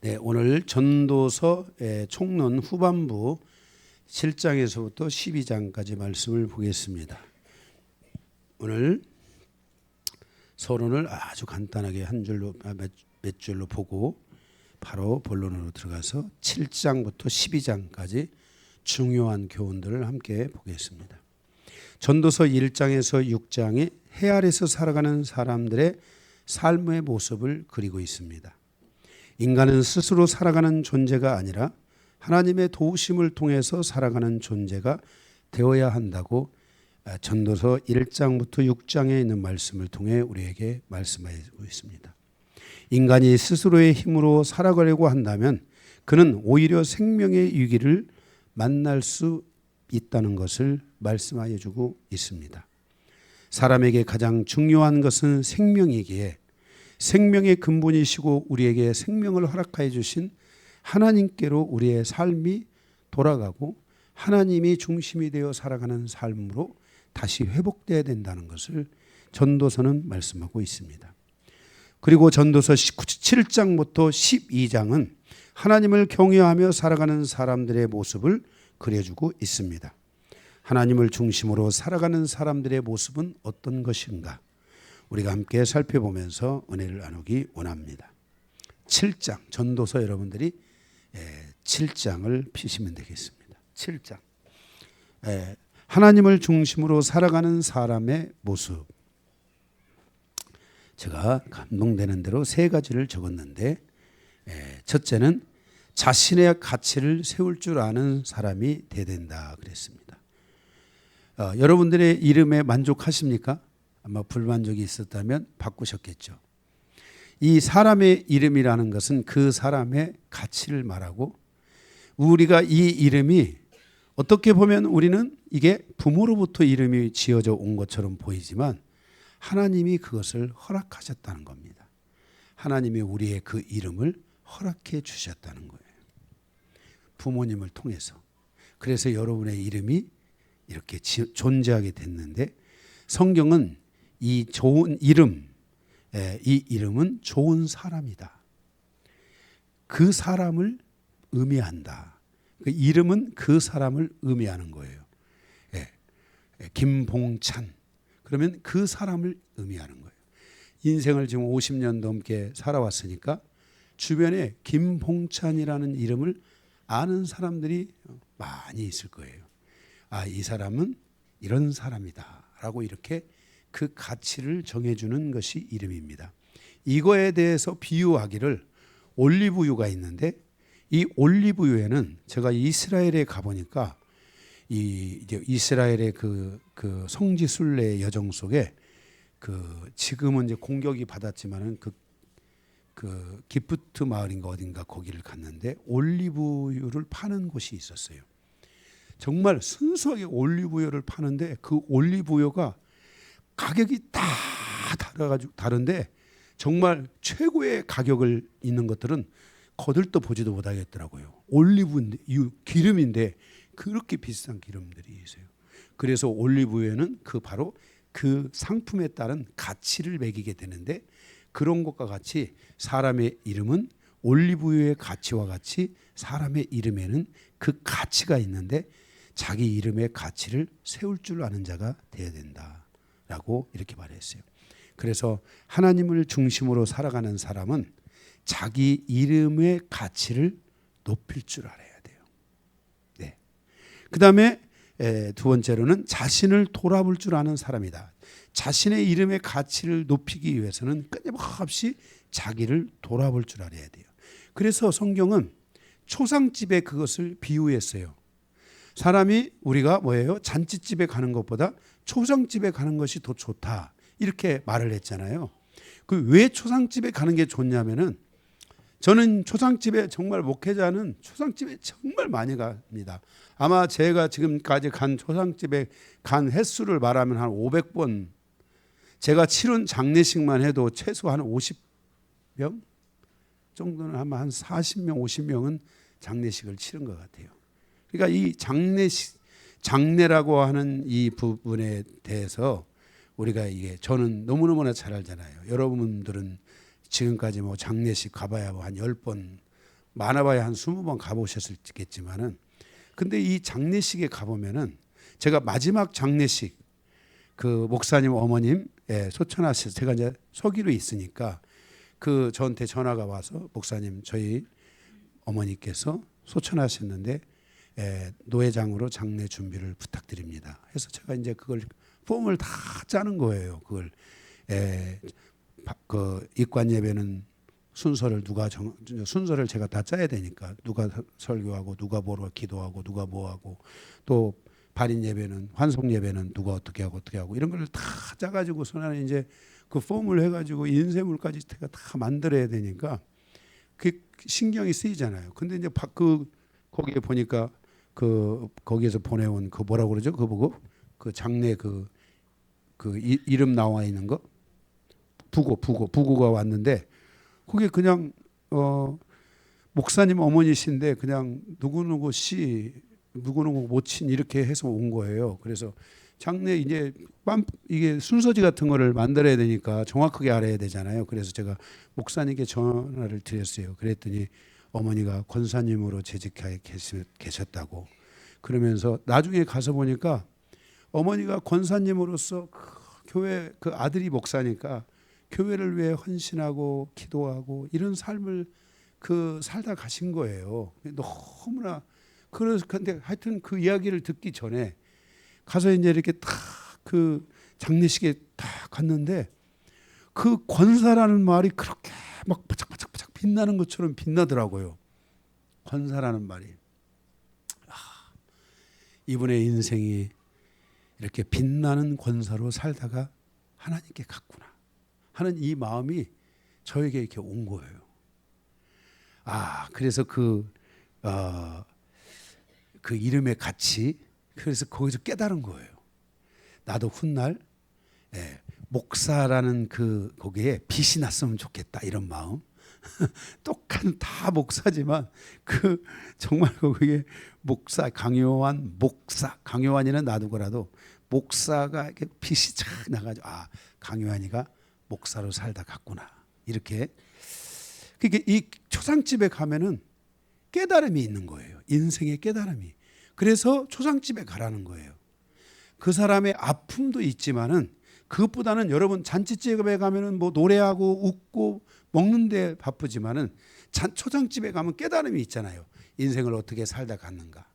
네, 오늘 전도서의 총론 후반부 7장에서부터 12장까지 말씀을 보겠습니다. 오늘 서론을 아주 간단하게 한 줄로 몇 줄로 보고 바로 본론으로 들어가서 7장부터 12장까지 중요한 교훈들을 함께 보겠습니다. 전도서 1장에서 6장이 해 아래서 살아가는 사람들의 삶의 모습을 그리고 있습니다. 인간은 스스로 살아가는 존재가 아니라 하나님의 도우심을 통해서 살아가는 존재가 되어야 한다고 전도서 1장부터 6장에 있는 말씀을 통해 우리에게 말씀하고 있습니다. 인간이 스스로의 힘으로 살아가려고 한다면 그는 오히려 생명의 위기를 만날 수 있다는 것을 말씀하여 주고 있습니다. 사람에게 가장 중요한 것은 생명이기에 생명의 근본이시고 우리에게 생명을 허락하여 주신 하나님께로 우리의 삶이 돌아가고 하나님이 중심이 되어 살아가는 삶으로 다시 회복되어야 된다는 것을 전도서는 말씀하고 있습니다. 그리고 전도서 7장부터 12장은 하나님을 경외하며 살아가는 사람들의 모습을 그려주고 있습니다. 하나님을 중심으로 살아가는 사람들의 모습은 어떤 것인가? 우리가 함께 살펴보면서 은혜를 나누기 원합니다. 7장, 전도서 여러분들이 7장을 피시면 되겠습니다. 7장. 하나님을 중심으로 살아가는 사람의 모습. 제가 감동되는 대로 세 가지를 적었는데, 첫째는 자신의 가치를 세울 줄 아는 사람이 돼야 된다 그랬습니다. 여러분들의 이름에 만족하십니까? 아마 불만족이 있었다면 바꾸셨겠죠. 이 사람의 이름이라는 것은 그 사람의 가치를 말하고, 우리가 이 이름이 어떻게 보면 우리는 이게 부모로부터 이름이 지어져 온 것처럼 보이지만 하나님이 그것을 허락하셨다는 겁니다. 하나님이 우리의 그 이름을 허락해 주셨다는 거예요. 부모님을 통해서. 그래서 여러분의 이름이 이렇게 존재하게 됐는데, 성경은 이 좋은 이름, 이 이름은 좋은 사람이다. 그 사람을 의미한다. 그 이름은 그 사람을 의미하는 거예요. 김봉찬. 그러면 그 사람을 의미하는 거예요. 인생을 지금 50년 넘게 살아왔으니까 주변에 김봉찬이라는 이름을 아는 사람들이 많이 있을 거예요. 아, 이 사람은 이런 사람이다 라고 이렇게 그 가치를 정해주는 것이 이름입니다. 이거에 대해서 비유하기를 올리브유가 있는데, 이 올리브유에는 제가 이스라엘에 가보니까 이제 이스라엘의 그 성지순례 여정 속에 지금은 이제 공격이 받았지만은 그 기프트 마을인가 어딘가 거기를 갔는데 올리브유를 파는 곳이 있었어요. 정말 순수하게 올리브유를 파는데 그 올리브유가 가격이 다 다른데 정말 최고의 가격을 있는 것들은 거들떠 보지도 못하겠더라고요. 올리브유 기름인데 그렇게 비싼 기름들이 있어요. 그래서 올리브유에는 바로 그 상품에 따른 가치를 매기게 되는데, 그런 것과 같이 사람의 이름은 올리브유의 가치와 같이 사람의 이름에는 그 가치가 있는데 자기 이름의 가치를 세울 줄 아는 자가 되어야 된다라고 이렇게 말했어요. 그래서 하나님을 중심으로 살아가는 사람은 자기 이름의 가치를 높일 줄 알아야 돼요. 네. 그 다음에 두 번째로는 자신을 돌아볼 줄 아는 사람이다. 자신의 이름의 가치를 높이기 위해서는 끊임없이 자기를 돌아볼 줄 알아야 돼요. 그래서 성경은 초상집에 그것을 비유했어요. 사람이 우리가 뭐예요? 잔치집에 가는 것보다 초상집에 가는 것이 더 좋다. 이렇게 말을 했잖아요. 왜 초상집에 가는 게 좋냐면은, 저는 초상집에 정말 목회자는 초상집에 정말 많이 갑니다. 아마 제가 지금까지 간 초상집에 간 횟수를 말하면 한 500번, 제가 치른 장례식만 해도 최소 한 50명 정도는 아마 한 40명, 50명은 장례식을 치른 것 같아요. 그러니까 이 장례라고 하는 이 부분에 대해서 우리가 저는 너무너무나 잘 알잖아요. 여러분들은 지금까지 뭐 장례식 가봐야 뭐 한 10번 많아봐야 한 20번 가보셨겠지만은 근데 이 장례식에 가보면은 제가 마지막 장례식 그 목사님 어머님 소천하셔서 제가 이제 서기로 있으니까 그 저한테 전화가 와서 목사님 저희 어머니께서 소천하셨는데 노회장으로 장례 준비를 부탁드립니다. 해서 제가 이제 그걸 폼을 다 짜는 거예요. 그걸 그 입관 예배는 순서를 순서를 제가 다 짜야 되니까 누가 설교하고 누가 뭐로 기도하고 누가 뭐하고 또 발인 예배는 환송 예배는 누가 어떻게 하고 이런 걸 다 짜가지고 손안에 이제 그 폼을 해가지고 인쇄물까지 제가 다 만들어야 되니까 그 신경이 쓰이잖아요. 근데 이제 그 거기에 보니까 그 거기에서 보내온 그 뭐라고 그러죠? 그 보고 그 장례 그 이름 나와 있는 거 부고가 왔는데 거기에 그냥 목사님 어머니신데 그냥 누구누구 씨 누구누구 모친 이렇게 해서 온 거예요. 그래서 장례 이제 이게 순서지 같은 거를 만들어야 되니까 정확하게 알아야 되잖아요. 그래서 제가 목사님께 전화를 드렸어요. 그랬더니 어머니가 권사님으로 재직하에 계셨다고 그러면서 나중에 가서 보니까 어머니가 권사님으로서 그 교회 그 아들이 목사니까 교회를 위해 헌신하고 기도하고 이런 삶을 그 살다 가신 거예요. 너무나 그래서 근데 하여튼 그 이야기를 듣기 전에 가서 이제 이렇게 딱 그 장례식에 딱 갔는데 그 권사라는 말이 그렇게 막 바짝바짝 빛나는 것처럼 빛나더라고요. 권사라는 말이 이분의 인생이 이렇게 빛나는 권사로 살다가 하나님께 갔구나 하는 이 마음이 저에게 이렇게 온 거예요. 그래서 그 이름의 가치 그래서 거기서 깨달은 거예요. 나도 훗날 목사라는 그 거기에 빛이 났으면 좋겠다 이런 마음. 똑같은 다 목사지만 그 정말 거기에 목사 강요한이는 놔두고라도 목사가 이렇게 빛이 착 나가지고 강요한이가 목사로 살다 갔구나 이렇게. 그게 이 초상집에 가면은 깨달음이 있는 거예요. 인생의 깨달음이. 그래서 초상집에 가라는 거예요. 그 사람의 아픔도 있지만은 그것보다는 여러분 잔치집에 가면은 뭐 노래하고 웃고 먹는데 바쁘지만은 초상집에 가면 깨달음이 있잖아요. 인생을 어떻게 살다 갔는가.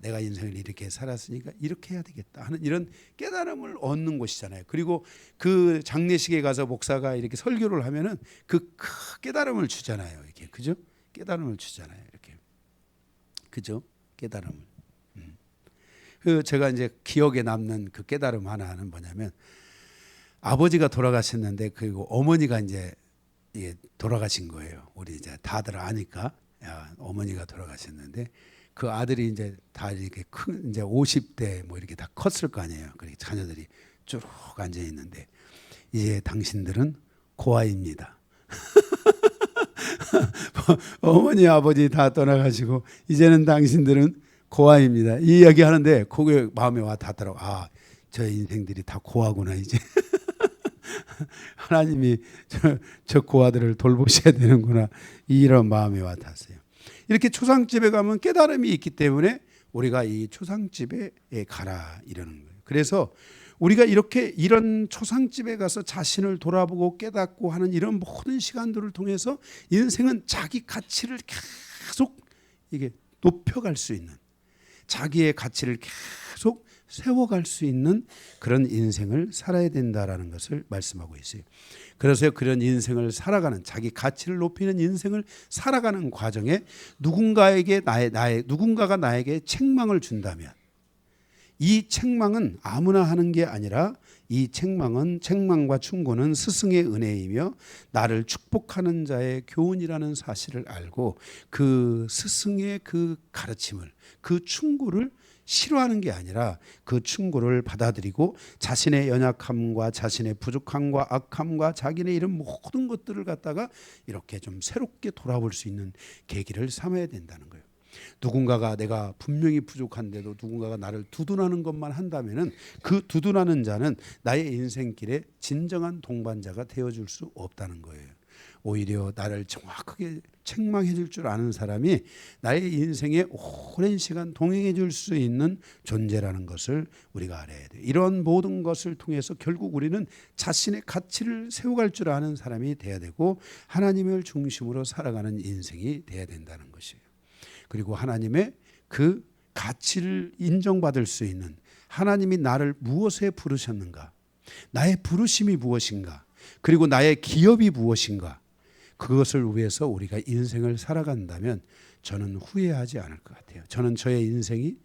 내가 인생을 이렇게 살았으니까 이렇게 해야 되겠다 하는 이런 깨달음을 얻는 곳이잖아요. 그리고 그 장례식에 가서 목사가 이렇게 설교를 하면은 그 깨달음을 주잖아요. 이렇게 그죠? 깨달음을 주잖아요. 이렇게 그죠? 깨달음을. 그 제가 이제 기억에 남는 그 깨달음 하나는 뭐냐면 아버지가 돌아가셨는데 그리고 어머니가 이제 돌아가신 거예요. 우리 이제 다들 아니까 어머니가 돌아가셨는데 그 아들이 이제 다 이렇게 큰 이제 50대 뭐 이렇게 다 컸을 거 아니에요. 그렇게 자녀들이 쭉 앉아 있는데 이제 당신들은 고아입니다. 어머니 아버지 다 떠나가시고 이제는 당신들은 고아입니다. 이 이야기 하는데 그게 마음에 와 닿더라고. 저 인생들이 다 고아구나 이제. 하나님이 저 고아들을 돌보셔야 되는구나 이런 마음에 와 닿았어요. 이렇게 초상집에 가면 깨달음이 있기 때문에 우리가 이 초상집에 가라 이러는 거예요. 그래서 우리가 이렇게 이런 초상집에 가서 자신을 돌아보고 깨닫고 하는 이런 모든 시간들을 통해서 인생은 자기 가치를 계속 이게 높여갈 수 있는 자기의 가치를 계속 세워갈 수 있는 그런 인생을 살아야 된다라는 것을 말씀하고 있어요. 그래서 그런 인생을 살아가는 자기 가치를 높이는 인생을 살아가는 과정에 누군가가 나에게 책망을 준다면 이 책망은 아무나 하는 게 아니라 이 책망과 충고는 스승의 은혜이며 나를 축복하는 자의 교훈이라는 사실을 알고 그 스승의 그 가르침을 그 충고를 싫어하는 게 아니라 그 충고를 받아들이고 자신의 연약함과 자신의 부족함과 악함과 자기네 이런 모든 것들을 갖다가 이렇게 좀 새롭게 돌아볼 수 있는 계기를 삼아야 된다는 거예요. 누군가가 내가 분명히 부족한데도 누군가가 나를 두둔하는 것만 한다면은 그 두둔하는 자는 나의 인생길에 진정한 동반자가 되어줄 수 없다는 거예요. 오히려 나를 정확하게 책망해 줄 줄 아는 사람이 나의 인생에 오랜 시간 동행해 줄 수 있는 존재라는 것을 우리가 알아야 돼요. 이런 모든 것을 통해서 결국 우리는 자신의 가치를 세워갈 줄 아는 사람이 돼야 되고 하나님을 중심으로 살아가는 인생이 돼야 된다는 것이에요. 그리고 하나님의 그 가치를 인정받을 수 있는, 하나님이 나를 무엇에 부르셨는가, 나의 부르심이 무엇인가, 그리고 나의 기업이 무엇인가, 그것을 위해서 우리가 인생을 살아간다면 저는 후회하지 않을 것 같아요. 저는 저의 인생이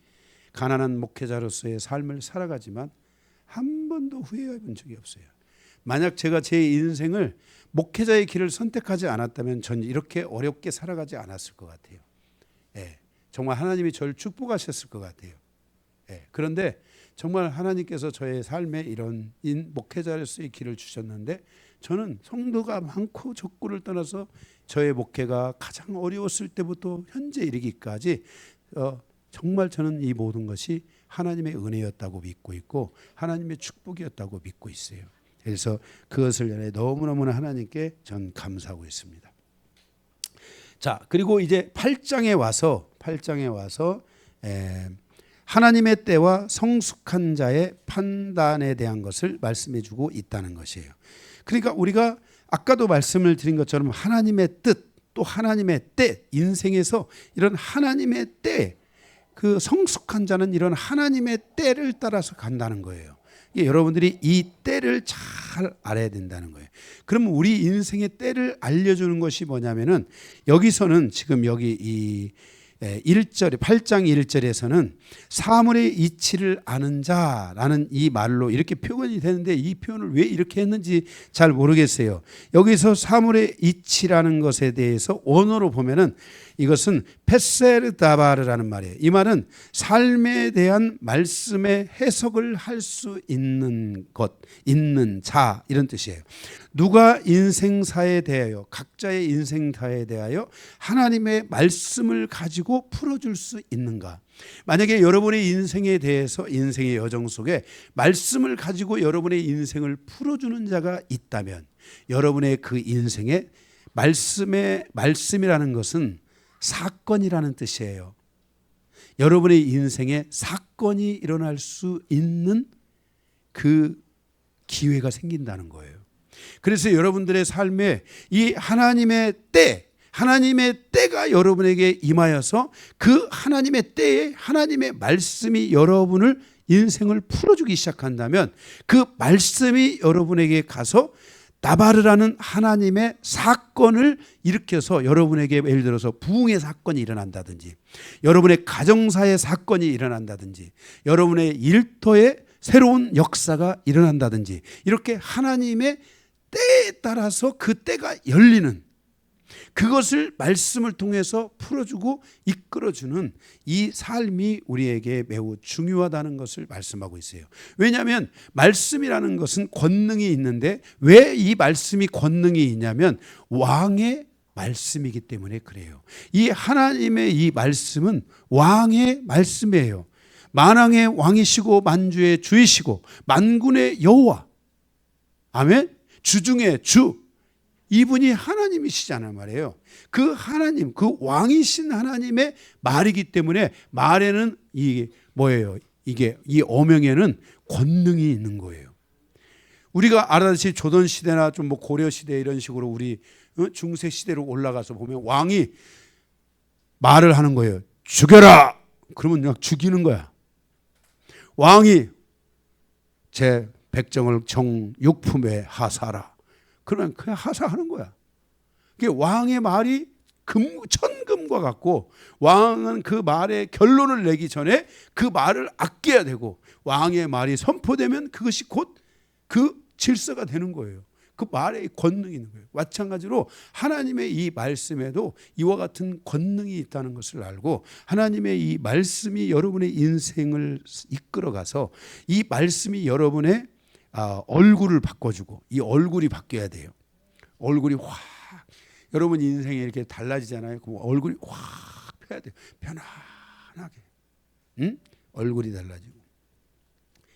가난한 목회자로서의 삶을 살아가지만 한 번도 후회해 본 적이 없어요. 만약 제가 제 인생을 목회자의 길을 선택하지 않았다면 저는 이렇게 어렵게 살아가지 않았을 것 같아요. 예, 정말 하나님이 저를 축복하셨을 것 같아요. 예, 그런데 정말 하나님께서 저의 삶에 이런 목회자로서의 길을 주셨는데 저는 성도가 많고 적고를 떠나서 저의 목회가 가장 어려웠을 때부터 현재 이르기까지 정말 저는 이 모든 것이 하나님의 은혜였다고 믿고 있고 하나님의 축복이었다고 믿고 있어요. 그래서 그것을 위해 너무너무 하나님께 전 감사하고 있습니다. 자, 그리고 이제 8장에 와서 하나님의 때와 성숙한 자의 판단에 대한 것을 말씀해 주고 있다는 것이에요. 그러니까 우리가 아까도 말씀을 드린 것처럼 하나님의 뜻, 또 하나님의 때, 인생에서 이런 하나님의 때, 그 성숙한 자는 이런 하나님의 때를 따라서 간다는 거예요. 여러분들이 이 때를 잘 알아야 된다는 거예요. 그러면 우리 인생의 때를 알려주는 것이 뭐냐면은 여기서는 지금 여기 이 1절, 8장 1절에서는 사물의 이치를 아는 자라는 이 말로 이렇게 표현이 되는데 이 표현을 왜 이렇게 했는지 잘 모르겠어요. 여기서 사물의 이치라는 것에 대해서 원어로 보면은 이것은 페세르다바르라는 말이에요. 이 말은 삶에 대한 말씀의 해석을 할 수 있는 것, 있는 자, 이런 뜻이에요. 누가 인생사에 대하여, 각자의 인생사에 대하여 하나님의 말씀을 가지고 풀어줄 수 있는가? 만약에 여러분의 인생에 대해서, 인생의 여정 속에 말씀을 가지고 여러분의 인생을 풀어주는 자가 있다면 여러분의 그 인생에 말씀이라는 것은 사건이라는 뜻이에요. 여러분의 인생에 사건이 일어날 수 있는 그 기회가 생긴다는 거예요. 그래서 여러분들의 삶에 이 하나님의 때가 여러분에게 임하여서 그 하나님의 때에 하나님의 말씀이 여러분을 인생을 풀어주기 시작한다면 그 말씀이 여러분에게 가서 나바르라는 하나님의 사건을 일으켜서 여러분에게 예를 들어서 부흥의 사건이 일어난다든지 여러분의 가정사의 사건이 일어난다든지 여러분의 일터에 새로운 역사가 일어난다든지 이렇게 하나님의 때에 따라서 그 때가 열리는 그것을 말씀을 통해서 풀어주고 이끌어주는 이 삶이 우리에게 매우 중요하다는 것을 말씀하고 있어요. 왜냐하면 말씀이라는 것은 권능이 있는데 왜 이 말씀이 권능이 있냐면 왕의 말씀이기 때문에 그래요. 이 하나님의 이 말씀은 왕의 말씀이에요. 만왕의 왕이시고 만주의 주이시고 만군의 여호와, 아멘, 주중의 주, 이분이 하나님이시잖아요 말이에요. 그 하나님, 그 왕이신 하나님의 말이기 때문에 말에는 이게 뭐예요? 이게 이 어명에는 권능이 있는 거예요. 우리가 알아듣이 조선 시대나 좀 뭐 고려 시대 이런 식으로 우리 중세 시대로 올라가서 보면 왕이 말을 하는 거예요. 죽여라. 그러면 그냥 죽이는 거야. 왕이 제 백정을 정육품에 하사라. 그러면 그냥 하사하는 거야. 그게 왕의 말이 천금과 같고 왕은 그 말에 결론을 내기 전에 그 말을 아껴야 되고 왕의 말이 선포되면 그것이 곧 그 질서가 되는 거예요. 그 말에 권능이 있는 거예요. 마찬가지로 하나님의 이 말씀에도 이와 같은 권능이 있다는 것을 알고 하나님의 이 말씀이 여러분의 인생을 이끌어가서 이 말씀이 여러분의 얼굴을 바꿔주고 이 얼굴이 바뀌어야 돼요. 얼굴이 확 여러분 인생이 이렇게 달라지잖아요. 그럼 얼굴이 확 펴야 돼요. 편안하게. 응? 얼굴이 달라지고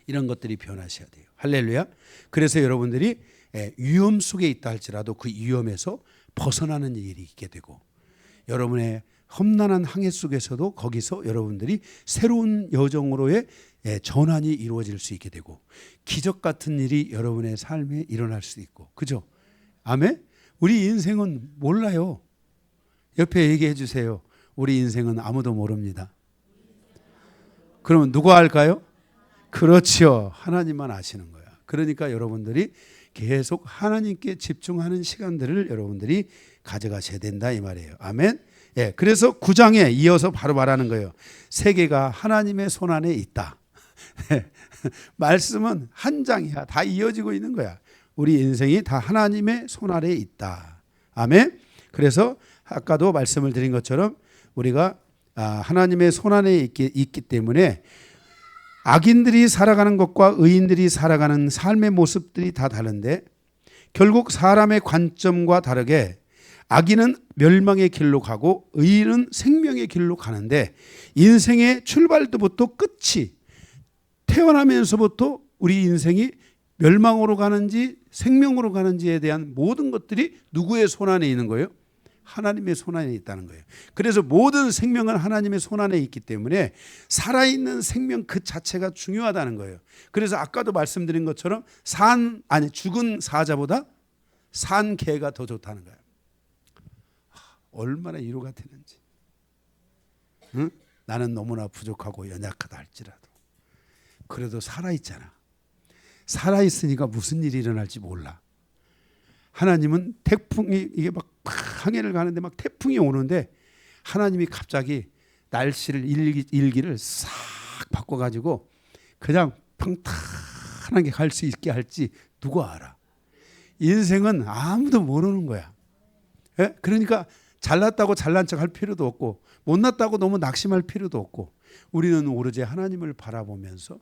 이런 것들이 변하셔야 돼요. 할렐루야. 그래서 여러분들이 위험 속에 있다 할지라도 그 위험에서 벗어나는 일이 있게 되고 여러분의 험난한 항해 속에서도 거기서 여러분들이 새로운 여정으로의 전환이 이루어질 수 있게 되고 기적 같은 일이 여러분의 삶에 일어날 수 있고, 그죠? 아멘? 우리 인생은 몰라요. 옆에 얘기해 주세요. 우리 인생은 아무도 모릅니다. 그러면 누가 알까요? 그렇죠. 하나님만 아시는 거야. 그러니까 여러분들이 계속 하나님께 집중하는 시간들을 여러분들이 가져가셔야 된다 이 말이에요. 아멘. 예, 그래서 9장에 이어서 바로 말하는 거예요. 세계가 하나님의 손안에 있다. 말씀은 한 장이야. 다 이어지고 있는 거야. 우리 인생이 다 하나님의 손안에 있다. 아멘. 그래서 아까도 말씀을 드린 것처럼 우리가 하나님의 손안에 있기 때문에 악인들이 살아가는 것과 의인들이 살아가는 삶의 모습들이 다 다른데 결국 사람의 관점과 다르게 악인은 멸망의 길로 가고 의인은 생명의 길로 가는데 인생의 출발부터 끝이 태어나면서부터 우리 인생이 멸망으로 가는지 생명으로 가는지에 대한 모든 것들이 누구의 손안에 있는 거예요? 하나님의 손안에 있다는 거예요. 그래서 모든 생명은 하나님의 손안에 있기 때문에 살아있는 생명 그 자체가 중요하다는 거예요. 그래서 아까도 말씀드린 것처럼 죽은 사자보다 산 개가 더 좋다는 거예요. 얼마나 위로가 되는지. 응? 나는 너무나 부족하고 연약하다 할지라도 그래도 살아있잖아. 살아있으니까 무슨 일이 일어날지 몰라. 하나님은 태풍이 이게 막 항해를 가는데 막 태풍이 오는데 하나님이 갑자기 날씨를 일기를 싹 바꿔가지고 그냥 평탄하게 갈 수 있게 할지 누가 알아. 인생은 아무도 모르는 거야. 예? 그러니까 잘났다고 잘난 척 할 필요도 없고 못났다고 너무 낙심할 필요도 없고 우리는 오로지 하나님을 바라보면서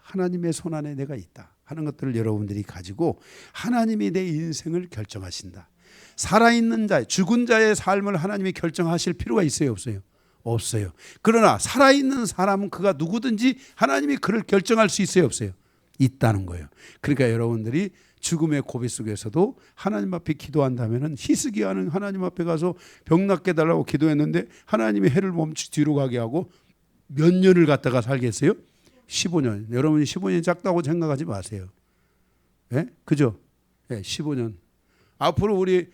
하나님의 손안에 내가 있다 하는 것들을 여러분들이 가지고 하나님이 내 인생을 결정하신다. 살아있는 자, 죽은 자의 삶을 하나님이 결정하실 필요가 있어요, 없어요? 없어요. 그러나 살아있는 사람은 그가 누구든지 하나님이 그를 결정할 수 있어요, 없어요? 있다는 거예요. 그러니까 여러분들이 죽음의 고비 속에서도 하나님 앞에 기도한다면 히스기야는 하나님 앞에 가서 병 낫게 달라고 기도했는데 하나님이 해를 멈추 뒤로 가게 하고 몇 년을 갖다가 살겠어요? 15년. 여러분이 15년이 작다고 생각하지 마세요. 예? 그죠? 예, 15년. 앞으로 우리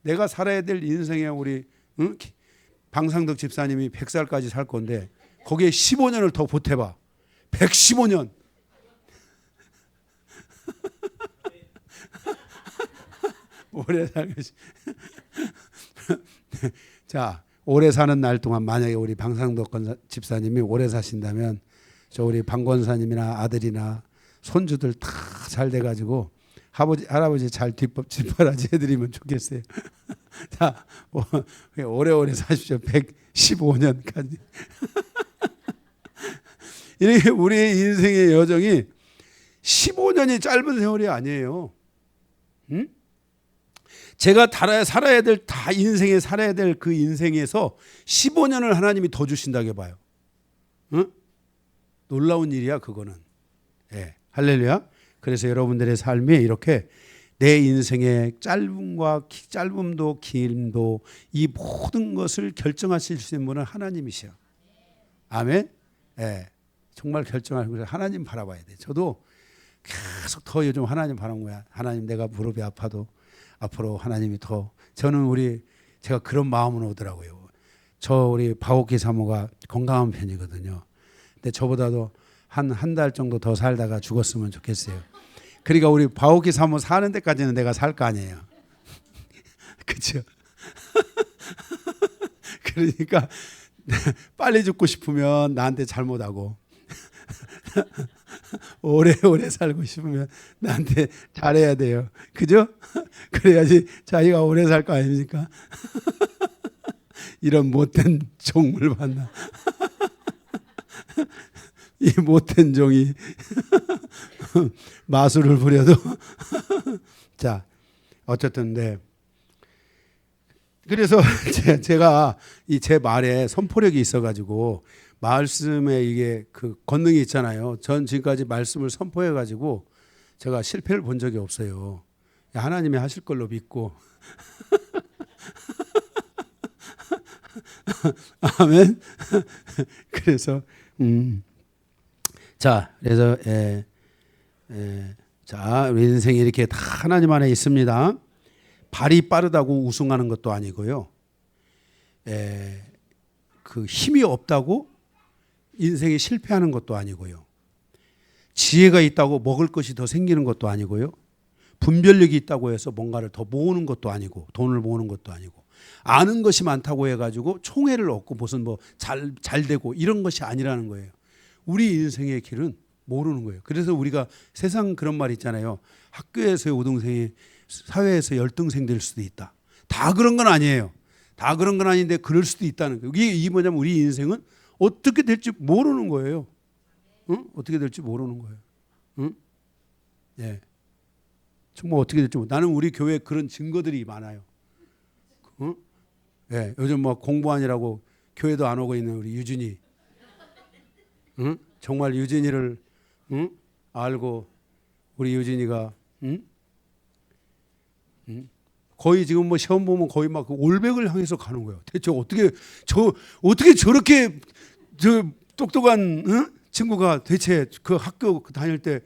내가 살아야 될 인생에 우리 방상덕 집사님이 100살까지 살 건데 거기에 15년을 더 보태봐. 115년. 오래 살고 싶. 자, 오래 사는 날 동안 만약에 우리 방상덕 집사님이 오래 사신다면 저 우리 방 권사님이나 아들이나 손주들 다 잘 돼가지고 할아버지 잘 뒷바라지 해드리면 좋겠어요. 자, 오래오래 사십시오. 115년까지. 이렇게 우리의 인생의 여정이 15년이 짧은 세월이 아니에요. 응? 제가 살아야 될 다 인생에 살아야 될 그 인생에서 15년을 하나님이 더 주신다고 봐요. 응? 놀라운 일이야 그거는. 예, 할렐루야. 그래서 여러분들의 삶이 이렇게 내 인생의 짧음도 길음도 이 모든 것을 결정하실 수 있는 분은 하나님이시여. 아멘. 예, 정말 결정하는 거예요. 하나님 바라봐야 돼. 저도 계속 더 요즘 하나님 바라는 거야. 하나님 내가 무릎이 아파도 앞으로 하나님이 더 저는 제가 그런 마음은 오더라고요. 우리 박옥기 사모가 건강한 편이거든요. 근데 저보다도 한 달 정도 더 살다가 죽었으면 좋겠어요. 그러니까 우리 박옥기 사모 사는 데까지는 내가 살 거 아니에요. 그렇죠? 그러니까 빨리 죽고 싶으면 나한테 잘못하고 오래오래 살고 싶으면 나한테 잘해야 돼요. 그죠? 그래야지 자기가 오래 살 거 아닙니까? 이런 못된 종을 만나. 이 못된 종이 마술을 부려도 자 어쨌든 그래서 제가 제 말에 선포력이 있어가지고 말씀에 이게 그 권능이 있잖아요. 전 지금까지 말씀을 선포해가지고 제가 실패를 본 적이 없어요. 하나님이 하실 걸로 믿고 아멘. 그래서 자, 그래서 자, 우리 인생이 이렇게 다 하나님 안에 있습니다. 발이 빠르다고 우승하는 것도 아니고요. 그 힘이 없다고 인생이 실패하는 것도 아니고요. 지혜가 있다고 먹을 것이 더 생기는 것도 아니고요. 분별력이 있다고 해서 뭔가를 더 모으는 것도 아니고 돈을 모으는 것도 아니고 아는 것이 많다고 해가지고 총애를 얻고 무슨 뭐 잘 되고 이런 것이 아니라는 거예요. 우리 인생의 길은 모르는 거예요. 그래서 우리가 세상 그런 말 있잖아요. 학교에서의 우등생이 사회에서 열등생 될 수도 있다. 다 그런 건 아니에요. 다 그런 건 아닌데 그럴 수도 있다는 거예요. 이게 뭐냐면 우리 인생은 어떻게 될지 모르는 거예요. 응? 어떻게 될지 모르는 거예요. 응? 예. 정말 어떻게 될지 나는 우리 교회에 그런 증거들이 많아요. 응? 예. 요즘 뭐 공부하느라고 교회도 안 오고 있는 우리 유진이. 응? 정말 유진이를 응? 알고 우리 유진이가 응? 응? 거의 지금 뭐 시험 보면 거의 막 올백을 향해서 가는 거예요. 대체 어떻게 저렇게 저 똑똑한 응? 친구가 대체 그 학교 다닐 때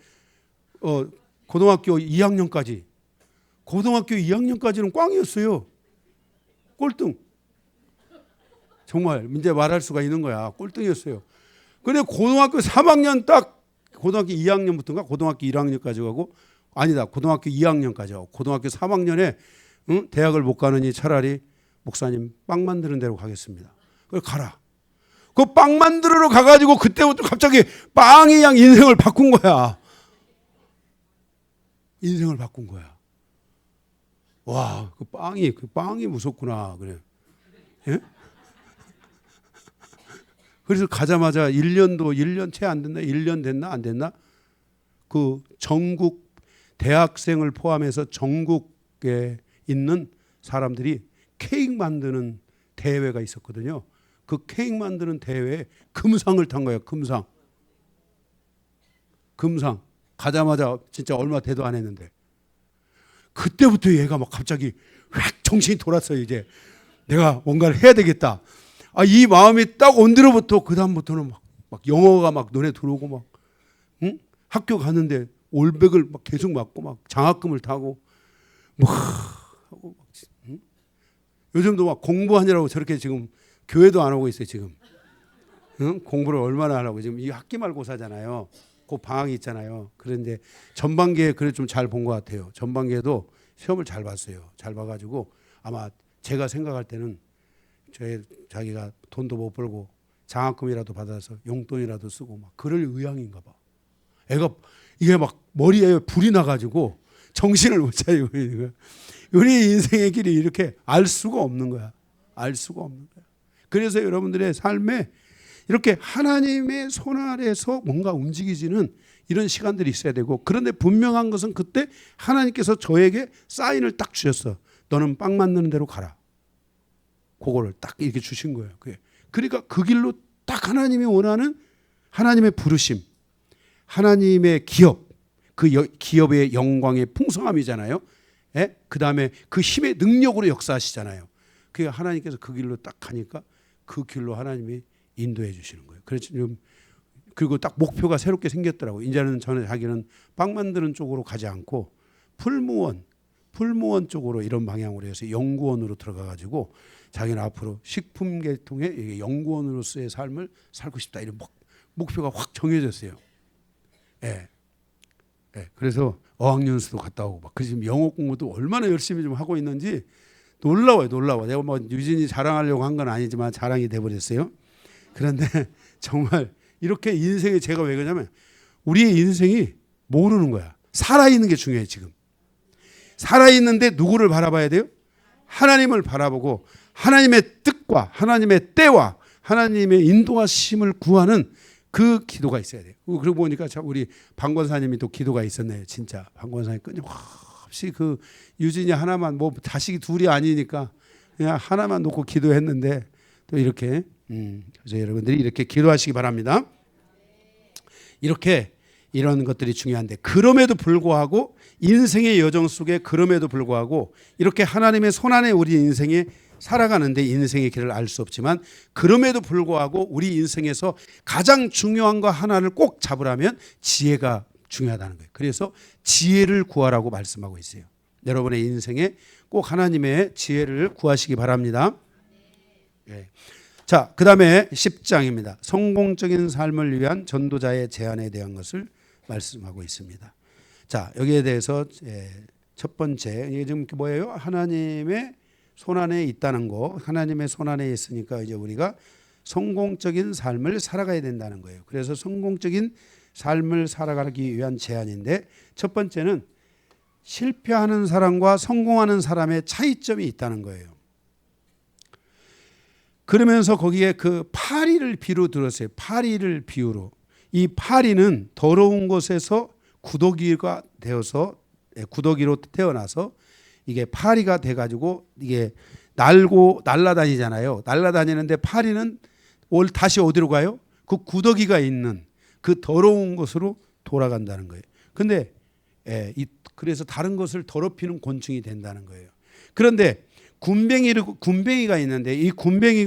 고등학교 2학년까지는 꽝이었어요. 꼴등. 정말 이제 말할 수가 있는 거야. 꼴등이었어요. 근데 고등학교 3학년 딱 고등학교 2학년부터인가 고등학교 1학년까지 가고 아니다. 고등학교 2학년까지 가고 고등학교 3학년에 응? 대학을 못 가느니 차라리 목사님 빵 만드는 데로 가겠습니다. 그래 가라. 그 빵 만들어러 가가지고 그때부터 갑자기 빵이 그냥 인생을 바꾼 거야. 인생을 바꾼 거야. 와, 그 빵이 무섭구나. 그래. 예? 그래서 가자마자 1년 채 안 됐나? 1년 됐나? 안 됐나? 그 전국 대학생을 포함해서 전국에 있는 사람들이 케이크 만드는 대회가 있었거든요. 그 케이크 만드는 대회에 금상을 탄 거예요. 금상. 가자마자 진짜 얼마 되도 안 했는데 그때부터 얘가 막 갑자기 획 정신이 돌았어요. 이제 내가 뭔가를 해야 되겠다. 이 마음이 딱 온 뒤로부터 그 다음부터는 막 영어가 막 눈에 들어오고 막 응? 학교 갔는데 올백을 막 계속 맞고 막 장학금을 타고 막 하고 막, 응? 요즘도 막 공부하느라고 저렇게 지금 교회도 안 오고 있어요. 지금 응? 공부를 얼마나 하려고 지금 이 학기 말고사잖아요. 그 방학이 있잖아요. 그런데 전반기에 그래 좀 잘 본 것 같아요. 전반기에도 시험을 잘 봤어요. 잘 봐가지고 아마 제가 생각할 때는 자기가 돈도 못 벌고 장학금이라도 받아서 용돈이라도 쓰고 막 그럴 의향인가 봐. 애가 이게 막 머리에 불이 나가지고 정신을 못 차리고 있는 거야. 우리 인생의 길이 이렇게 알 수가 없는 거야. 알 수가 없는 거야. 그래서 여러분들의 삶에 이렇게 하나님의 손 아래에서 뭔가 움직이지는 이런 시간들이 있어야 되고 그런데 분명한 것은 그때 하나님께서 저에게 사인을 딱 주셨어. 너는 빵 만드는 대로 가라. 그거를 딱 이렇게 주신 거예요. 그러니까 그 길로 딱 하나님이 원하는 하나님의 부르심, 하나님의 기업, 그 기업의 영광의 풍성함이잖아요. 예? 그 다음에 그 힘의 능력으로 역사하시잖아요. 그 하나님께서 그 길로 딱 가니까 그 길로 하나님이 인도해 주시는 거예요. 그래서 지금 그리고 딱 목표가 새롭게 생겼더라고요. 이제는 저는 자기는 빵 만드는 쪽으로 가지 않고 풀무원 쪽으로 이런 방향으로 해서 연구원으로 들어가 가지고 자기는 앞으로 식품 계통의 연구원으로서의 삶을 살고 싶다 이런 목표가 확 정해졌어요. 예. 예. 그래서 어학연수도 갔다 오고 막 지금 영어 공부도 얼마나 열심히 좀 하고 있는지 놀라워요. 내가 뭐 유진이 자랑하려고 한 건 아니지만 자랑이 돼 버렸어요. 그런데 정말 이렇게 인생에 제가 왜 그러냐면 우리의 인생이 모르는 거야. 살아있는 게 중요해 지금. 살아있는데 누구를 바라봐야 돼요? 하나님을 바라보고 하나님의 뜻과 하나님의 때와 하나님의 인도하심을 구하는 그 기도가 있어야 돼요. 그러고 보니까 참 우리 방 권사님이 또 기도가 있었네요. 진짜 방 권사님 끊임없이 그 유진이 하나만 뭐 자식이 둘이 아니니까 그냥 하나만 놓고 기도했는데 또 이렇게 그래서 여러분들이 이렇게 기도하시기 바랍니다. 이렇게 이런 것들이 중요한데 그럼에도 불구하고 인생의 여정 속에 그럼에도 불구하고 이렇게 하나님의 손안에 우리 인생이 살아가는데 인생의 길을 알 수 없지만 그럼에도 불구하고 우리 인생에서 가장 중요한 거 하나를 꼭 잡으라면 지혜가 중요하다는 거예요. 그래서 지혜를 구하라고 말씀하고 있어요. 여러분의 인생에 꼭 하나님의 지혜를 구하시기 바랍니다. 네. 자, 그 다음에 10장입니다. 성공적인 삶을 위한 전도자의 제안에 대한 것을 말씀하고 있습니다. 자, 여기에 대해서 첫 번째, 이게 지금 뭐예요? 하나님의 손 안에 있다는 거. 하나님의 손 안에 있으니까 이제 우리가 성공적인 삶을 살아가야 된다는 거예요. 그래서 성공적인 삶을 살아가기 위한 제안인데, 첫 번째는 실패하는 사람과 성공하는 사람의 차이점이 있다는 거예요. 그러면서 거기에 그 파리를 비로 들었어요. 파리를 비유로. 이 파리는 더러운 곳에서 구더기가 되어서, 구더기로 태어나서 이게 파리가 돼가지고 이게 날아다니잖아요. 날아다니는데 파리는 다시 어디로 가요? 그 구더기가 있는 그 더러운 곳으로 돌아간다는 거예요. 근데 그래서 다른 것을 더럽히는 곤충이 된다는 거예요. 그런데 군뱅이가 있는데 이 군뱅이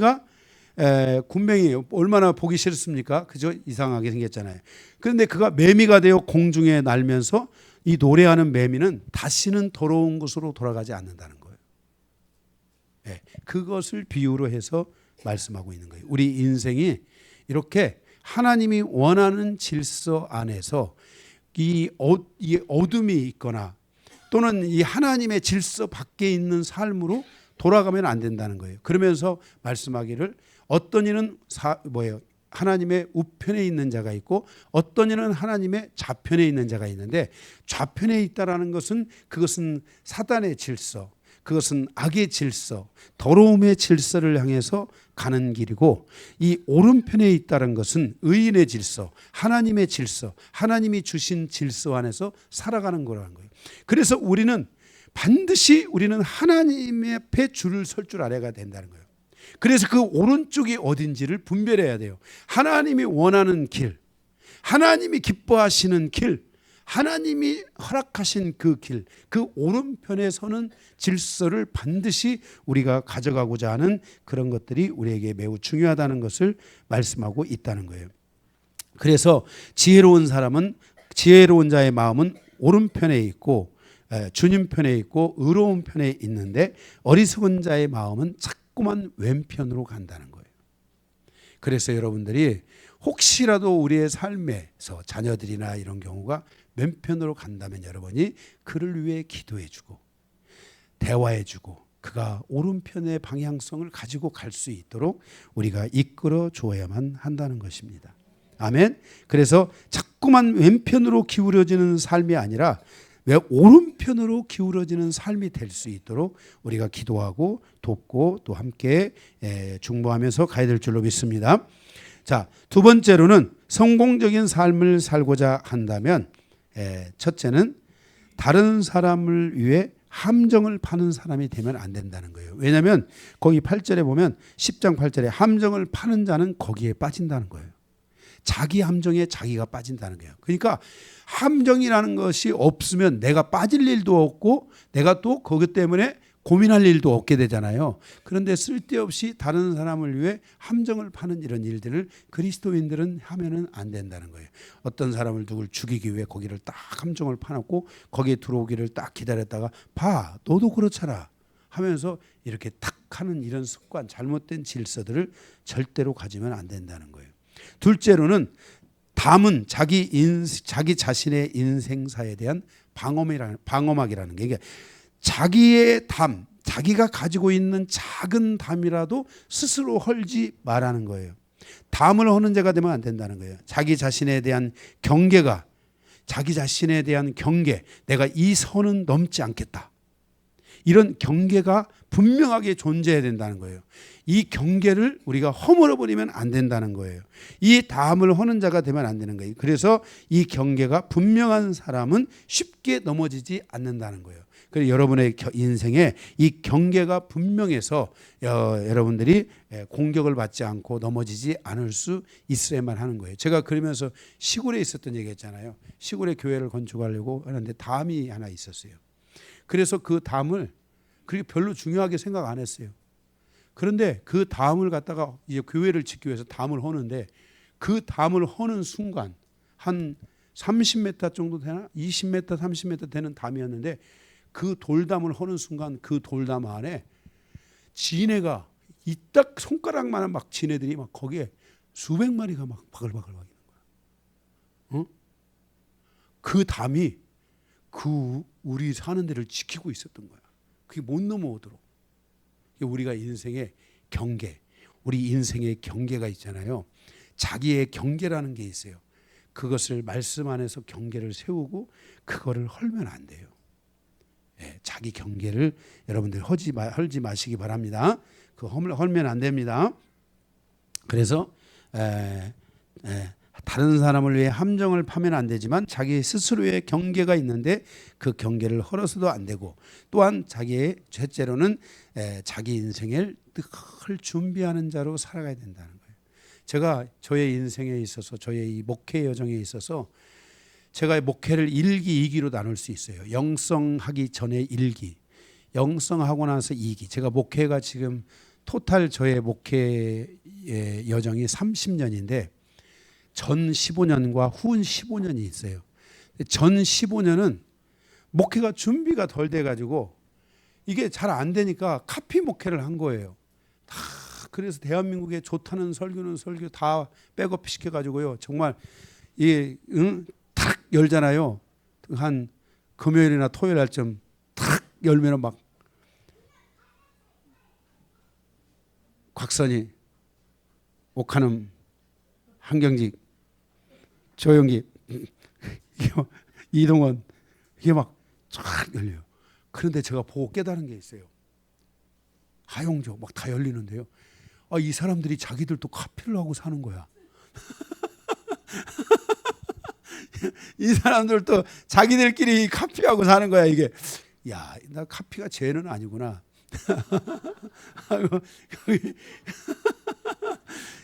얼마나 보기 싫습니까? 그죠? 이상하게 생겼잖아요. 그런데 그가 매미가 되어 공중에 날면서 이 노래하는 매미는 다시는 더러운 곳으로 돌아가지 않는다는 거예요. 그것을 비유로 해서 말씀하고 있는 거예요. 우리 인생이 이렇게 하나님이 원하는 질서 안에서 이 어둠이 있거나 또는 이 하나님의 질서 밖에 있는 삶으로 돌아가면 안 된다는 거예요. 그러면서 말씀하기를 어떤 이는 하나님의 우편에 있는 자가 있고 어떤 이는 하나님의 좌편에 있는 자가 있는데, 좌편에 있다라는 것은 그것은 사단의 질서, 그것은 악의 질서, 더러움의 질서를 향해서 가는 길이고, 이 오른편에 있다는 것은 의인의 질서, 하나님의 질서, 하나님이 주신 질서 안에서 살아가는 거라는 거예요. 그래서 우리는 반드시 하나님의 앞에 줄을 설 줄 알아야 된다는 거예요. 그래서 그 오른쪽이 어딘지를 분별해야 돼요. 하나님이 원하는 길, 하나님이 기뻐하시는 길, 하나님이 허락하신 그 길, 그 오른편에 서는 질서를 반드시 우리가 가져가고자 하는 그런 것들이 우리에게 매우 중요하다는 것을 말씀하고 있다는 거예요. 그래서 지혜로운 자의 마음은 오른편에 있고 주님 편에 있고 의로운 편에 있는데, 어리석은 자의 마음은 자꾸만 왼편으로 간다는 거예요. 그래서 여러분들이 혹시라도 우리의 삶에서 자녀들이나 이런 경우가 왼편으로 간다면 여러분이 그를 위해 기도해주고 대화해주고 그가 오른편의 방향성을 가지고 갈 수 있도록 우리가 이끌어 줘야만 한다는 것입니다. 아멘. 그래서 자꾸만 왼편으로 기울어지는 삶이 아니라 왜 오른편으로 기울어지는 삶이 될 수 있도록 우리가 기도하고 돕고 또 함께 중보하면서 가야 될 줄로 믿습니다. 자, 두 번째로는 성공적인 삶을 살고자 한다면 첫째는 다른 사람을 위해 함정을 파는 사람이 되면 안 된다는 거예요. 왜냐하면 거기 8절에 보면 10장 8절에 함정을 파는 자는 거기에 빠진다는 거예요. 자기 함정에 자기가 빠진다는 거예요. 그러니까 함정이라는 것이 없으면 내가 빠질 일도 없고 내가 또 그것 때문에 고민할 일도 없게 되잖아요. 그런데 쓸데없이 다른 사람을 위해 함정을 파는 이런 일들을 그리스도인들은 하면은 안 된다는 거예요. 어떤 사람을 누굴 죽이기 위해 거기를 딱 함정을 파놓고 거기에 들어오기를 딱 기다렸다가 봐, 너도 그렇잖아 하면서 이렇게 탁 하는 이런 습관, 잘못된 질서들을 절대로 가지면 안 된다는 거예요. 둘째로는 담은 자기 자신의 인생사에 대한 방어막이라는 게, 이게 자기의 담, 자기가 가지고 있는 작은 담이라도 스스로 헐지 말라는 거예요. 담을 허는 자가 되면 안 된다는 거예요. 자기 자신에 대한 경계가, 자기 자신에 대한 경계, 내가 이 선은 넘지 않겠다, 이런 경계가 분명하게 존재해야 된다는 거예요. 이 경계를 우리가 허물어버리면 안 된다는 거예요. 이 담을 허는 자가 되면 안 되는 거예요. 그래서 이 경계가 분명한 사람은 쉽게 넘어지지 않는다는 거예요. 그래서 여러분의 인생에 이 경계가 분명해서 여러분들이 공격을 받지 않고 넘어지지 않을 수 있어야만 하는 거예요. 제가 그러면서 시골에 있었던 얘기 했잖아요. 시골에 교회를 건축하려고 하는데 담이 하나 있었어요. 그래서 그 담을 그렇게 별로 중요하게 생각 안 했어요. 그런데 그 담을 갖다가 이제 교회를 짓기 위해서 담을 허는데 그 담을 허는 순간 한 30m 정도 되나? 20m, 30m 되는 담이었는데 그 돌담을 허는 순간 그 돌담 안에 지네가 이 딱 손가락만한 막 지네들이 막 거기에 수백 마리가 막 바글바글 막 있는 거야. 어? 그 담이 그 우리 사는 데를 지키고 있었던 거야. 그게 못 넘어오도록. 우리가 인생의 경계, 우리 인생의 경계가 있잖아요. 자기의 경계라는 게 있어요. 그것을 말씀 안에서 경계를 세우고 그거를 헐면 안 돼요. 예, 자기 경계를 여러분들 헐지 마시기 바랍니다. 그 헐면 안 됩니다. 그래서 다른 사람을 위해 함정을 파면 안 되지만 자기 스스로의 경계가 있는데 그 경계를 헐어서도 안 되고, 또한 자기의 셋째로는 자기 인생을 늘 준비하는 자로 살아가야 된다는 거예요. 제가 저의 인생에 있어서, 저의 이 목회 여정에 있어서 제가 목회를 1기, 2기로 나눌 수 있어요. 영성하기 전에 1기, 영성하고 나서 2기. 제가 목회가 지금 토탈 저의 목회 여정이 30년인데 전 15년과 후 15년이 있어요. 전 15년은 목회가 준비가 덜 돼가지고 이게 잘 안 되니까 카피 목회를 한 거예요. 다 그래서 대한민국에 좋다는 설교는 설교 다 백업 시켜가지고요. 정말 이게 탁 열잖아요. 한 금요일이나 토요일 날쯤 탁 열면은 막 곽선희, 오카눔, 한경직, 조영기, 이동원, 이게 막 쫙 열려요. 그런데 제가 보고 깨달은 게 있어요. 하용조 막 다 열리는데요. 이 사람들이 자기들도 카피를 하고 사는 거야. 이 사람들도 자기들끼리 카피하고 사는 거야. 이게, 야, 나 카피가 죄는 아니구나.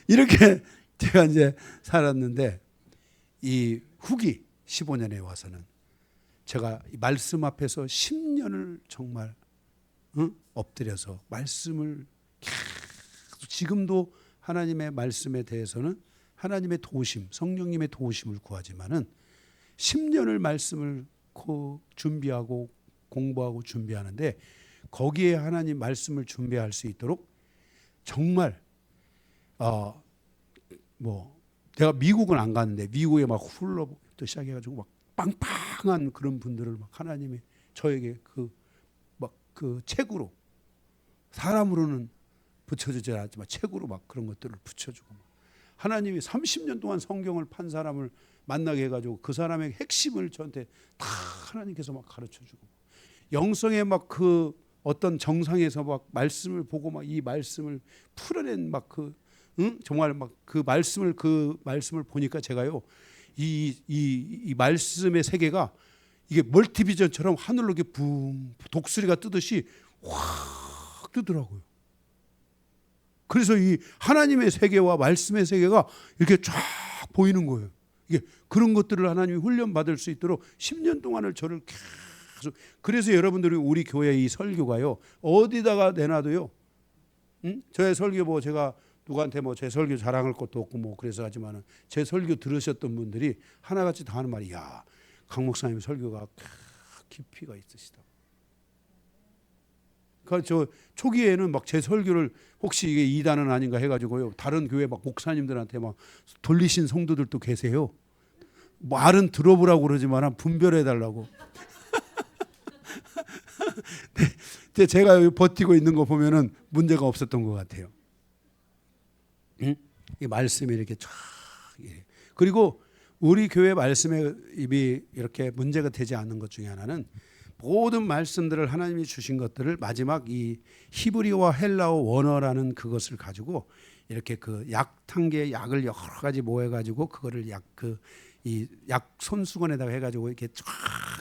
이렇게 제가 이제 살았는데, 이 후기 15년에 와서는 제가 말씀 앞에서 10년을 정말 엎드려서 말씀을 계속, 지금도 하나님의 말씀에 대해서는 하나님의 도우심, 성령님의 도우심을 구하지만은 10년을 말씀을 준비하고 공부하고 준비하는데, 거기에 하나님 말씀을 준비할 수 있도록 정말 내가 미국은 안 갔는데 미국에 막 훌러부터 시작해가지고 막 빵빵한 그런 분들을 막 하나님이 저에게 그 책으로, 사람으로는 붙여주지 않았지만 책으로 막 그런 것들을 붙여주고, 하나님이 30년 동안 성경을 판 사람을 만나게 해가지고 그 사람의 핵심을 저한테 다 하나님께서 막 가르쳐주고, 영성의 막 그 어떤 정상에서 막 말씀을 보고 막 이 말씀을 풀어낸 막 정말 막 그 말씀을 보니까 제가요, 이 말씀의 세계가 이게 멀티비전처럼 하늘로 이렇게 붕 독수리가 뜨듯이 확 뜨더라고요. 그래서 이 하나님의 세계와 말씀의 세계가 이렇게 쫙 보이는 거예요. 이게 그런 것들을 하나님이 훈련 받을 수 있도록 10년 동안을 저를 계속, 그래서 여러분들이 우리 교회 이 설교가요, 어디다가 내놔도요, 저의 설교 제가 누구한테 제 설교 자랑할 것도 없고 그래서 하지만은 제 설교 들으셨던 분들이 하나같이 다 하는 말이, 야, 강 목사님 설교가 깊이가 있으시다. 그러니까 저 초기에는 막 제 설교를 혹시 이게 이단은 아닌가 해가지고요, 다른 교회 막 목사님들한테 막 돌리신 성도들도 계세요. 말은 들어보라고 그러지만 분별해 달라고. 근데 제가 여기 버티고 있는 거 보면은 문제가 없었던 것 같아요. 이 말씀이 이렇게 쫙. 그리고 우리 교회 말씀에 입이 이렇게 문제가 되지 않는 것 중에 하나는, 모든 말씀들을 하나님이 주신 것들을 마지막 이 히브리어와 헬라어 원어라는 그것을 가지고 이렇게 그 약탕계 약을 여러 가지 모아가지고 그거를 이 약 손수건에다가 해가지고 이렇게 쫙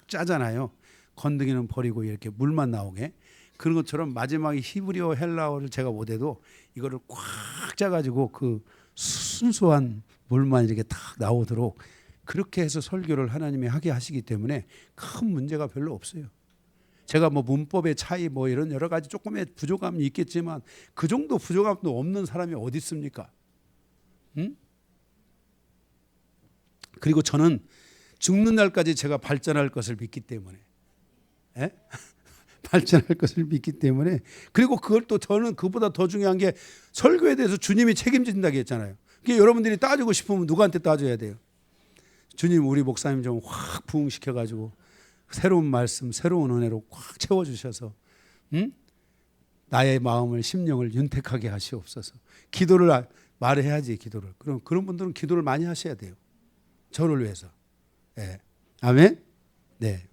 짜잖아요. 건더기는 버리고 이렇게 물만 나오게. 그런 것처럼 마지막에 히브리어 헬라어를 제가 못해도 이거를 꽉 짜가지고 그 순수한 물만 이렇게 탁 나오도록 그렇게 해서 설교를 하나님이 하게 하시기 때문에 큰 문제가 별로 없어요. 제가 뭐 문법의 차이 뭐 이런 여러 가지 조금의 부족함이 있겠지만 그 정도 부족함도 없는 사람이 어디 있습니까? 응? 그리고 저는 죽는 날까지 제가 발전할 것을 믿기 때문에 에? 발전할 것을 믿기 때문에 그리고 그걸 또 저는 그보다 더 중요한 게 설교에 대해서 주님이 책임진다고 했잖아요. 그게 여러분들이 따지고 싶으면 누구한테 따져야 돼요? 주님 우리 목사님 좀 확 부흥시켜가지고 새로운 말씀 새로운 은혜로 확 채워주셔서 나의 마음을 심령을 윤택하게 하시옵소서. 기도를 말해야지 기도를. 그럼 그런 분들은 기도를 많이 하셔야 돼요. 저를 위해서. 네. 아멘. 네.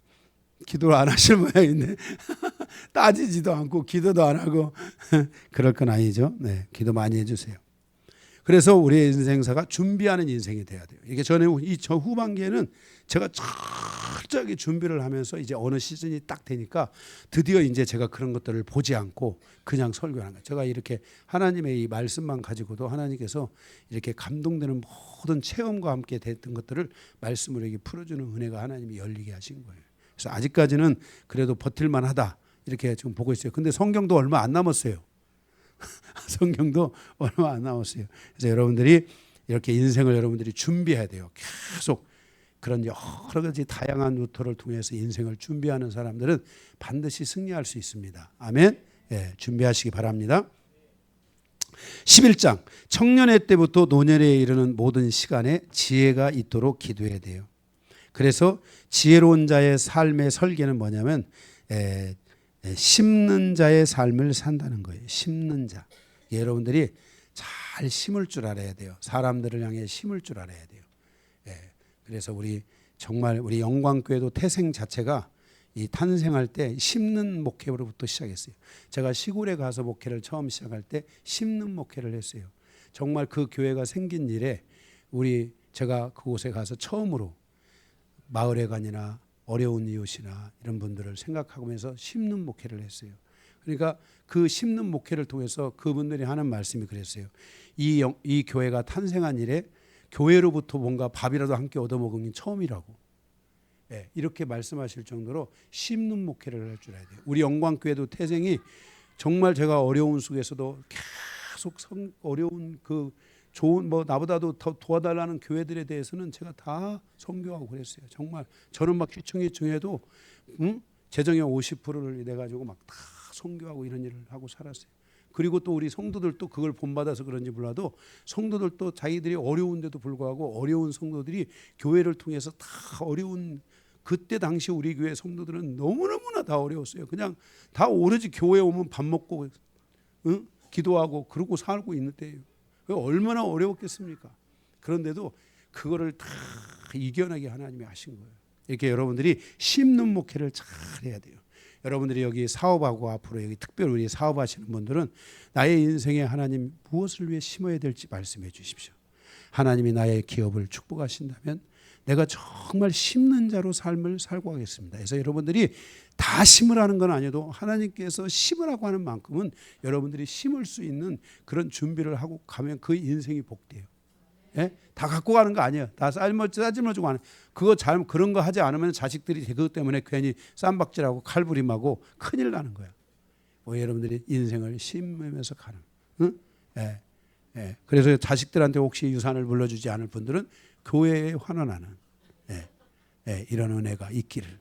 기도를 안 하실 모양인데 따지지도 않고 기도도 안 하고 그럴 건 아니죠. 네. 기도 많이 해주세요. 그래서 우리의 인생사가 준비하는 인생이 돼야 돼요. 이게 저는 저 후반기에는 제가 철저하게 준비를 하면서 이제 어느 시즌이 딱 되니까 드디어 이제 제가 그런 것들을 보지 않고 그냥 설교하는 거예요. 제가 이렇게 하나님의 이 말씀만 가지고도 하나님께서 이렇게 감동되는 모든 체험과 함께 됐던 것들을 말씀으로 이렇게 풀어주는 은혜가 하나님이 열리게 하신 거예요. 그래서 아직까지는 그래도 버틸만 하다 이렇게 지금 보고 있어요. 근데 성경도 얼마 안 남았어요. 성경도 얼마 안 남았어요. 그래서 여러분들이 이렇게 인생을 여러분들이 준비해야 돼요. 계속 그런 여러 가지 다양한 루트를 통해서 인생을 준비하는 사람들은 반드시 승리할 수 있습니다. 아멘. 예, 준비하시기 바랍니다. 11장 청년의 때부터 노년에 이르는 모든 시간에 지혜가 있도록 기도해야 돼요. 그래서 지혜로운 자의 삶의 설계는 뭐냐면 심는 자의 삶을 산다는 거예요. 심는 자. 여러분들이 잘 심을 줄 알아야 돼요. 사람들을 향해 심을 줄 알아야 돼요. 그래서 우리 정말 우리 영광교회도 태생 자체가 이 탄생할 때 심는 목회로부터 시작했어요. 제가 시골에 가서 목회를 처음 시작할 때 심는 목회를 했어요. 정말 그 교회가 생긴 일에 제가 그곳에 가서 처음으로 마을회관이나 어려운 이웃이나 이런 분들을 생각하면서 심는 목회를 했어요. 그러니까 그 심는 목회를 통해서 그분들이 하는 말씀이 그랬어요. 이 교회가 탄생한 일에 교회로부터 뭔가 밥이라도 함께 얻어먹은 게 처음이라고. 이렇게 말씀하실 정도로 심는 목회를 할 줄 알아야 돼요. 우리 영광교회도 태생이 정말 제가 어려운 속에서도 계속 어려운 그 좋은 나보다도 더 도와달라는 교회들에 대해서는 제가 다 선교하고 그랬어요. 정말 저는 막 휘청휘청해도 재정의 50%를 내가지고 막 다 선교하고 이런 일을 하고 살았어요. 그리고 또 우리 성도들도 그걸 본받아서 그런지 몰라도 성도들도 자기들이 어려운데도 불구하고 어려운 성도들이 교회를 통해서 다 어려운 그때 당시 우리 교회 성도들은 너무너무나 다 어려웠어요. 그냥 다 오로지 교회 오면 밥 먹고 기도하고 그러고 살고 있는 때예요. 얼마나 어려웠겠습니까? 그런데도 그거를 다 이겨내게 하나님이 하신 거예요. 이렇게 여러분들이 심는 목회를 잘 해야 돼요. 여러분들이 여기 사업하고 앞으로 여기 특별히 우리 사업하시는 분들은 나의 인생에 하나님 무엇을 위해 심어야 될지 말씀해 주십시오. 하나님이 나의 기업을 축복하신다면 내가 정말 심는 자로 삶을 살고 가겠습니다. 그래서 여러분들이 다 심으라는 건 아니어도 하나님께서 심으라고 하는 만큼은 여러분들이 심을 수 있는 그런 준비를 하고 가면 그 인생이 복돼요. 예? 다 갖고 가는 거 아니에요. 다 싸질러 주고 하는 그런 거 하지 않으면 자식들이 그것 때문에 괜히 쌈박질하고 칼부림하고 큰일 나는 거야. 여러분들이 인생을 심으면서 가는. 응? 그래서 자식들한테 혹시 유산을 물려주지 않을 분들은 교회에 환원하는 이런 은혜가 있기를.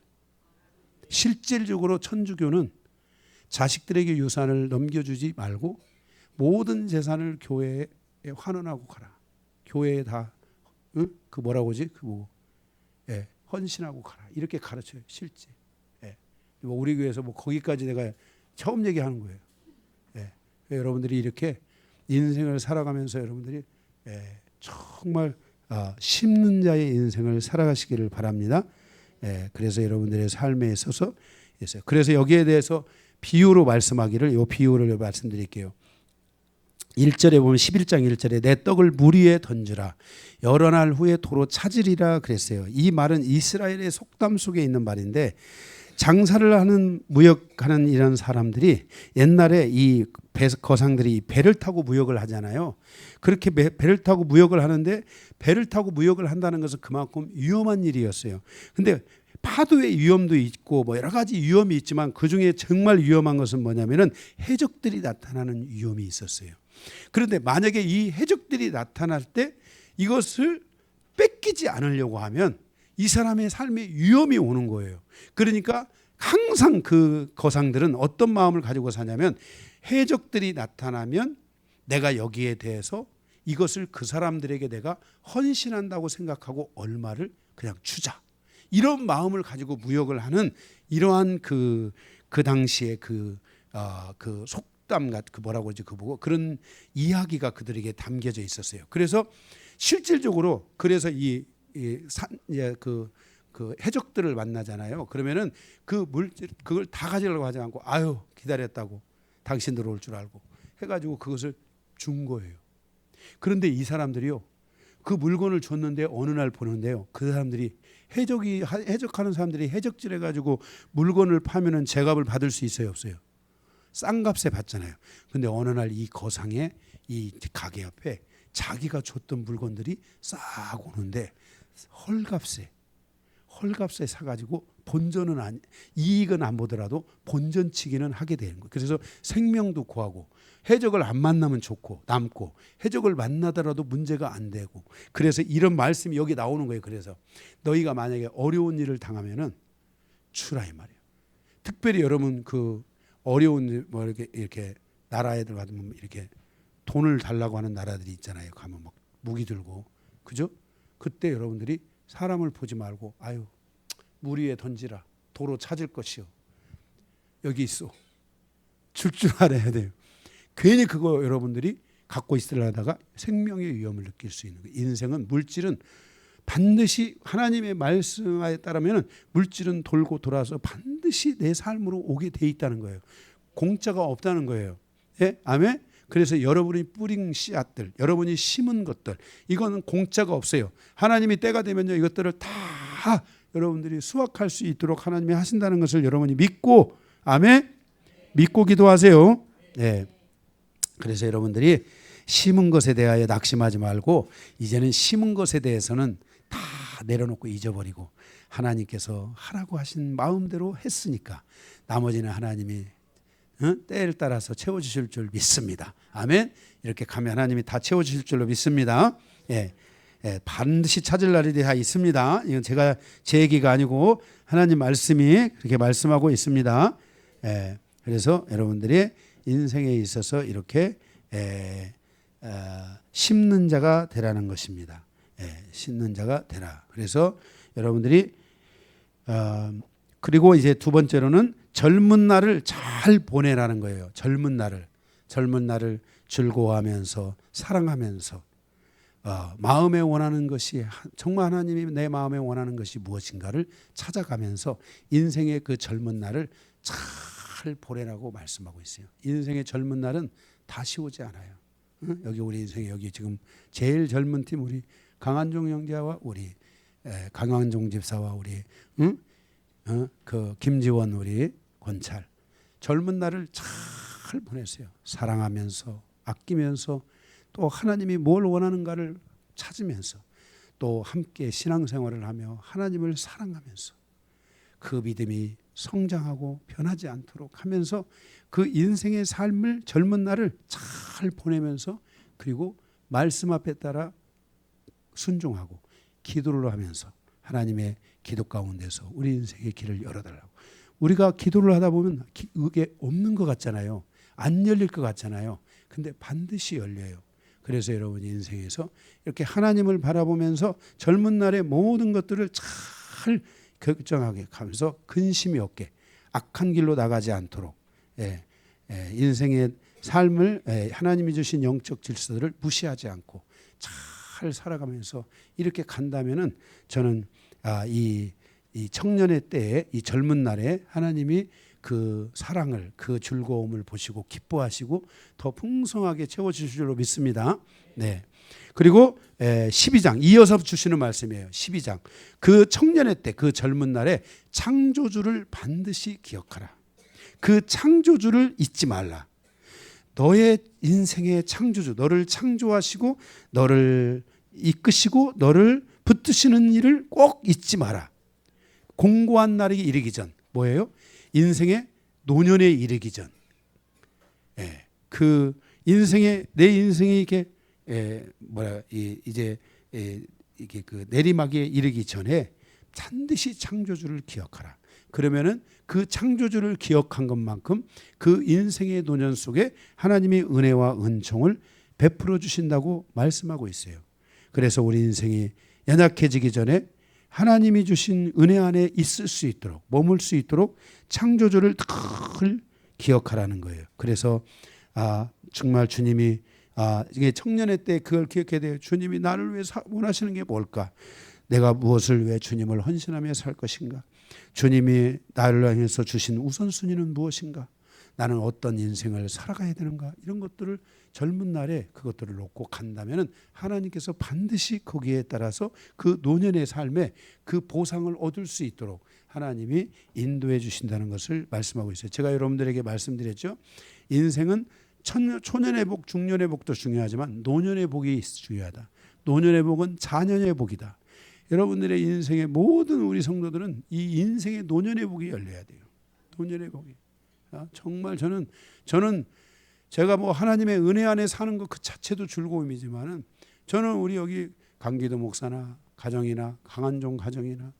실질적으로 천주교는 자식들에게 유산을 넘겨주지 말고 모든 재산을 교회에 환원하고 가라. 교회에 다 그 뭐라고 하지? 헌신하고 가라. 이렇게 가르쳐요. 실제. 우리 교회에서 거기까지 내가 처음 얘기하는 거예요. 여러분들이 이렇게 인생을 살아가면서 여러분들이 정말 심는 자의 인생을 살아가시기를 바랍니다. 그래서 여러분들의 삶에 있어서 그래서 여기에 대해서 비유로 말씀하기를 이 비유를 말씀드릴게요. 1절에 보면 11장 1절에 내 떡을 물 위에 던지라 여러 날 후에 도로 찾으리라 그랬어요. 이 말은 이스라엘의 속담 속에 있는 말인데 장사를 하는 무역하는 이런 사람들이 옛날에 이 거상들이 배를 타고 무역을 하잖아요. 그렇게 배를 타고 무역을 하는데 배를 타고 무역을 한다는 것은 그만큼 위험한 일이었어요. 근데 파도의 위험도 있고 뭐 여러 가지 위험이 있지만 그중에 정말 위험한 것은 뭐냐면은 해적들이 나타나는 위험이 있었어요. 그런데 만약에 이 해적들이 나타날 때 이것을 뺏기지 않으려고 하면 이 사람의 삶에 위험이 오는 거예요. 그러니까 항상 그 거상들은 어떤 마음을 가지고 사냐면 해적들이 나타나면 내가 여기에 대해서 이것을 그 사람들에게 내가 헌신한다고 생각하고 얼마를 그냥 주자. 이런 마음을 가지고 무역을 하는 이러한 그 당시에 그 속담 같은 그 뭐라고 그러지 그런 이야기가 그들에게 담겨져 있었어요. 그래서 실질적으로 그래서 그 해적들을 만나잖아요. 그러면은 그 물질 그걸 다 가지려고 하지 않고 아유 기다렸다고 당신들 올 줄 알고 해가지고 그것을 준 거예요. 그런데 이 사람들이요 그 물건을 줬는데 어느 날 보는데요 그 사람들이 해적하는 사람들이 해적질 해가지고 물건을 파면은 제값을 받을 수 있어요 없어요? 싼 값에 받잖아요. 근데 어느 날 이 거상의 이 가게 앞에 자기가 줬던 물건들이 싹 오는데 헐값에 사가지고 본전은 이익은 안 보더라도 본전치기는 하게 되는 거예요. 그래서 생명도 구하고 해적을 안 만나면 좋고 남고 해적을 만나더라도 문제가 안 되고 그래서 이런 말씀이 여기 나오는 거예요. 그래서 너희가 만약에 어려운 일을 당하면은 주라 이 말이에요. 특별히 여러분 그 어려운 뭐 이렇게 나라에 들어가면 이렇게 돈을 달라고 하는 나라들이 있잖아요. 가면 막 무기 들고 그죠? 그때 여러분들이 사람을 보지 말고 아유 물 위에 던지라 도로 찾을 것이요 여기 있어 줄 알아야 돼요. 괜히 그거 여러분들이 갖고 있으려다가 생명의 위험을 느낄 수 있는 거예요. 인생은 물질은 반드시 하나님의 말씀에 따르면 물질은 돌고 돌아서 반드시 내 삶으로 오게 돼 있다는 거예요. 공짜가 없다는 거예요. 예? 아멘. 그래서 여러분이 뿌린 씨앗들, 여러분이 심은 것들 이거는 공짜가 없어요. 하나님이 때가 되면요 이것들을 다 여러분들이 수확할 수 있도록 하나님이 하신다는 것을 여러분이 믿고 아멘 믿고 기도하세요. 네. 그래서 여러분들이 심은 것에 대하여 낙심하지 말고 이제는 심은 것에 대해서는 다 내려놓고 잊어버리고 하나님께서 하라고 하신 마음대로 했으니까 나머지는 하나님이 때를 따라서 채워주실 줄 믿습니다. 아멘. 이렇게 가면 하나님이 다 채워주실 줄로 믿습니다. 예. 예, 반드시 찾을 날이 다 있습니다. 이건 제가 제 얘기가 아니고 하나님 말씀이 그렇게 말씀하고 있습니다. 예, 그래서 여러분들이 인생에 있어서 이렇게 심는 자가 되라는 것입니다. 심는 자가 되라. 그래서 여러분들이 그리고 이제 두 번째로는 젊은 날을 잘 보내라는 거예요. 젊은 날을 즐거워하면서 사랑하면서 마음에 원하는 것이 정말 하나님이 내 마음에 원하는 것이 무엇인가를 찾아가면서 인생의 그 젊은 날을 잘 보내라고 말씀하고 있어요. 인생의 젊은 날은 다시 오지 않아요. 여기 우리 인생에 여기 지금 제일 젊은 팀 우리 강한종 형제와 우리 강한종 집사와 우리 그 김지원 우리 권찰 젊은 날을 잘 보냈어요. 사랑하면서 아끼면서 또 하나님이 뭘 원하는가를 찾으면서 또 함께 신앙생활을 하며 하나님을 사랑하면서 그 믿음이 성장하고 변하지 않도록 하면서 그 인생의 삶을 젊은 날을 잘 보내면서 그리고 말씀 앞에 따라 순종하고 기도를 하면서 하나님의 기도 가운데서 우리 인생의 길을 열어달라고. 우리가 기도를 하다 보면 그게 없는 것 같잖아요. 안 열릴 것 같잖아요. 근데 반드시 열려요. 그래서 여러분이 인생에서 이렇게 하나님을 바라보면서 젊은 날의 모든 것들을 잘 결정하게 하면서 근심이 없게 악한 길로 나가지 않도록 인생의 삶을 하나님이 주신 영적 질서를 무시하지 않고 잘 살아가면서 이렇게 간다면은 저는 이 청년의 때에 이 젊은 날에 하나님이 그 사랑을 그 즐거움을 보시고 기뻐하시고 더 풍성하게 채워주실 줄로 믿습니다. 네. 그리고 12장 이어서 주시는 말씀이에요. 12장 그 청년의 때 그 젊은 날에 창조주를 반드시 기억하라. 그 창조주를 잊지 말라. 너의 인생의 창조주 너를 창조하시고 너를 이끄시고 너를 붙드시는 일을 꼭 잊지 마라. 공고한 날이 이르기 전, 뭐예요? 인생의 노년에 이르기 전, 그 인생의 내 인생이 이게 이제 이게 그 내리막에 이르기 전에 반드시 창조주를 기억하라. 그러면은 그 창조주를 기억한 것만큼 그 인생의 노년 속에 하나님이 은혜와 은총을 베풀어 주신다고 말씀하고 있어요. 그래서 우리 인생이 연약해지기 전에 하나님이 주신 은혜 안에 있을 수 있도록, 머물 수 있도록 창조주를 늘 기억하라는 거예요. 그래서 정말 주님이 이게 청년의 때 그걸 기억해야 돼요. 주님이 나를 위해 원하시는 게 뭘까? 내가 무엇을 위해 주님을 헌신하며 살 것인가? 주님이 나를 향해서 주신 우선순위는 무엇인가? 나는 어떤 인생을 살아가야 되는가? 이런 것들을 젊은 날에 그것들을 놓고 간다면 하나님께서 반드시 거기에 따라서 그 노년의 삶에 그 보상을 얻을 수 있도록 하나님이 인도해 주신다는 것을 말씀하고 있어요. 제가 여러분들에게 말씀드렸죠. 인생은 초년의 복, 중년의 복도 중요하지만 노년의 복이 중요하다. 노년의 복은 자녀의 복이다. 여러분들의 인생의 모든 우리 성도들은 이 인생의 노년의 복이 열려야 돼요. 노년의 복이. 정말 저는 제가 뭐 하나님의 은혜 안에 사는 것 그 자체도 즐거움이지만은 저는 우리 여기 강기도 목사나 가정이나 강한종 가정이나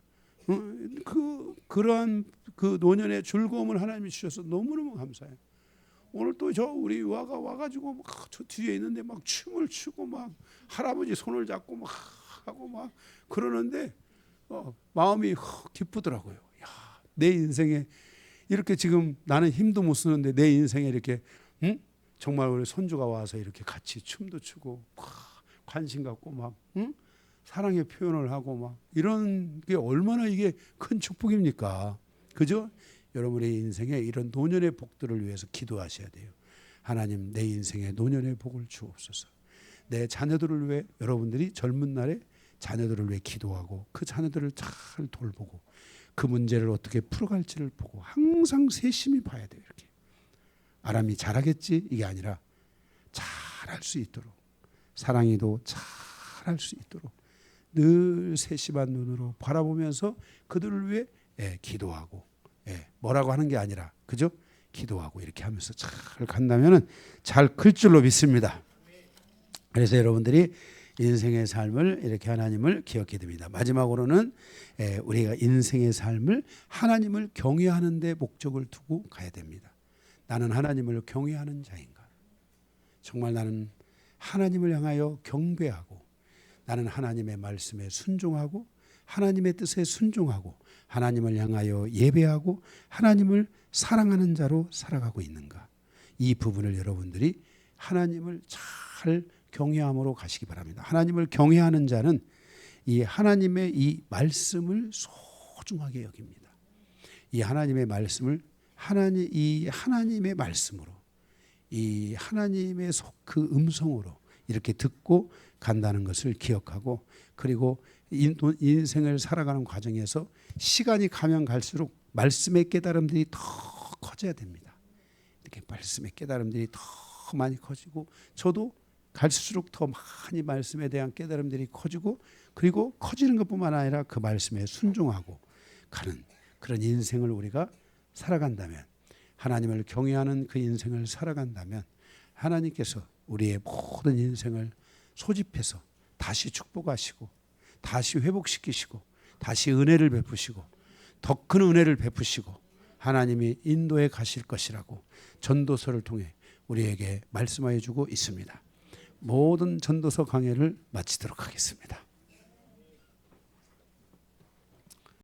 그러한 그 노년의 즐거움을 하나님이 주셔서 너무너무 감사해요. 오늘 또 저 우리 유아가 와가지고 막 저 뒤에 있는데 막 춤을 추고 막 할아버지 손을 잡고 막 하고 막 그러는데 마음이 기쁘더라고요. 야, 내 인생에 이렇게 지금 나는 힘도 못 쓰는데 내 인생에 이렇게 정말 우리 손주가 와서 이렇게 같이 춤도 추고 관심 갖고 막 사랑의 표현을 하고 막 이런 게 얼마나 이게 큰 축복입니까? 그죠? 여러분의 인생에 이런 노년의 복들을 위해서 기도하셔야 돼요. 하나님 내 인생에 노년의 복을 주옵소서. 내 자녀들을 위해 여러분들이 젊은 날에 자녀들을 위해 기도하고 그 자녀들을 잘 돌보고 그 문제를 어떻게 풀어갈지를 보고 항상 세심히 봐야 돼요. 이렇게 아람이 잘하겠지 이게 아니라 잘할 수 있도록 사랑이도 잘할 수 있도록 늘 세심한 눈으로 바라보면서 그들을 위해 기도하고 뭐라고 하는 게 아니라 그죠? 기도하고 이렇게 하면서 잘 간다면은 잘 클 줄로 믿습니다. 그래서 여러분들이 인생의 삶을 이렇게 하나님을 기억해야 됩니다. 마지막으로는 우리가 인생의 삶을 하나님을 경외하는 데 목적을 두고 가야 됩니다. 나는 하나님을 경외하는 자인가? 정말 나는 하나님을 향하여 경배하고 나는 하나님의 말씀에 순종하고 하나님의 뜻에 순종하고 하나님을 향하여 예배하고 하나님을 사랑하는 자로 살아가고 있는가? 이 부분을 여러분들이 하나님을 잘 경외함으로 가시기 바랍니다. 하나님을 경외하는 자는 이 하나님의 이 말씀을 소중하게 여깁니다. 이 하나님의 말씀을 이 하나님의 말씀으로 이 하나님의 그 음성으로 이렇게 듣고 간다는 것을 기억하고 그리고 인생을 살아가는 과정에서 시간이 가면 갈수록 말씀의 깨달음들이 더 커져야 됩니다. 이렇게 말씀의 깨달음들이 더 많이 커지고 저도 갈수록 더 많이 말씀에 대한 깨달음들이 커지고 그리고 커지는 것뿐만 아니라 그 말씀에 순종하고 가는 그런 인생을 우리가 살아간다면 하나님을 경외하는 그 인생을 살아간다면 하나님께서 우리의 모든 인생을 소집해서 다시 축복하시고 다시 회복시키시고 다시 은혜를 베푸시고 더 큰 은혜를 베푸시고 하나님이 인도해 가실 것이라고 전도서를 통해 우리에게 말씀하여 주고 있습니다. 모든 전도서 강해를 마치도록 하겠습니다.